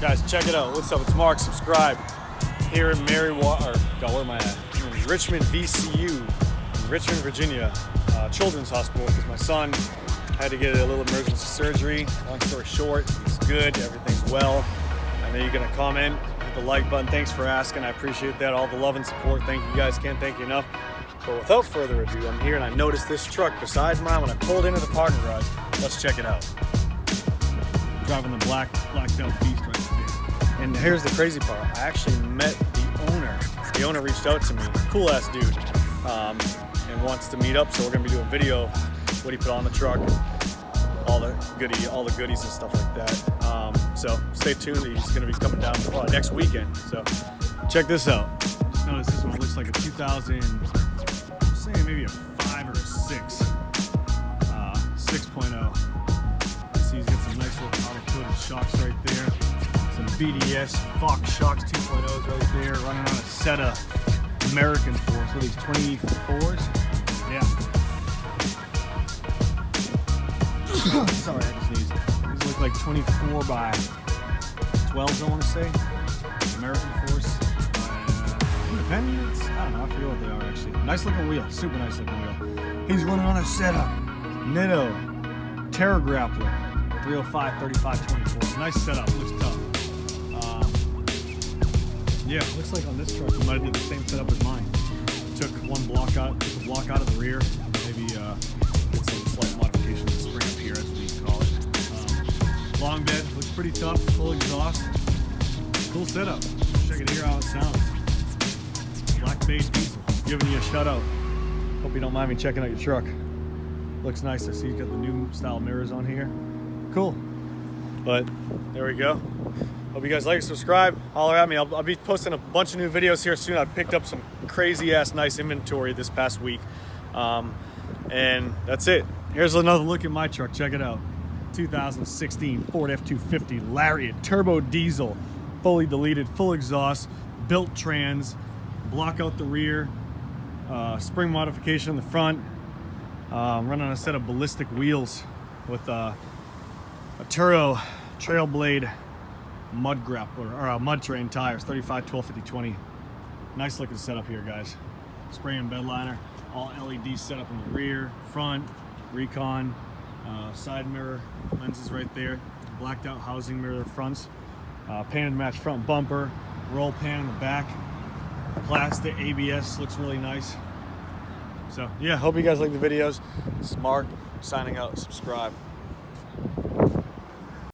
Guys, check it out. What's up? It's Mark. Subscribe. Here in Merriwater, God, where am I at? In Richmond, VCU, in Richmond, Virginia, Children's Hospital, because my son had to get a little emergency surgery. Long story short, he's good. Everything's well. I know you're gonna comment, hit the like button. Thanks for asking. I appreciate that. All the love and support. Thank you guys. Can't thank you enough. But without further ado, I'm here and I noticed this truck besides mine when I pulled into the parking garage. Let's check it out. Driving the blacked out beast right there. And here's the crazy part. I actually met the owner. The owner reached out to me, cool ass dude, and wants to meet up. So we're gonna be doing a video of what he put on the truck, all the goodies and stuff like that. So stay tuned. He's gonna be coming down next weekend. So check this out. Just notice this one looks like a 2000. I'm saying maybe a 5 or a 6. 6.0. See, he's got some nice little powder-coated shocks right there. Some BDS Fox shocks 2.0s right there, running on a set of American force. What are these, 24s? Yeah. Sorry, I just sneezed. These look like 24 by 12s, I want to say. American force. Independence? I don't know, I forget what they are actually. Nice looking wheel, super nice looking wheel. He's running on a setup. Nitto Terra Grappler 305 35 24. Nice setup, looks tough. Yeah, looks like on this truck you might have did the same setup as mine. Took one block out, took a block out of the rear, maybe did some slight modification to the spring up here, as we call it. Long bed, looks pretty tough, full exhaust. Cool setup. Check it, hear how it sounds. Black beige diesel. Giving you a shout out. Hope you don't mind me checking out your truck. Looks nice. I see you got the new style mirrors on here. Cool. But there we go. Hope you guys like it. Subscribe. Holler at me. I'll be posting a bunch of new videos here soon. I picked up some crazy ass nice inventory this past week. And that's it. Here's another look at my truck. Check it out. 2016 Ford F-250 Lariat turbo diesel, fully deleted, full exhaust, built trans, block out the rear, spring modification in the front, running on a set of ballistic wheels with a Turo Trail Blade mud grappler or mud terrain tires, 35 12 50 20. Nice looking setup here, guys. Spray and bed liner, all LED setup in the rear, front, recon, side mirror lenses right there, blacked out housing mirror fronts, painted match front bumper, roll pan in the back, plastic ABS looks really nice. So yeah, hope you guys like the videos. This is Mark signing out. Subscribe.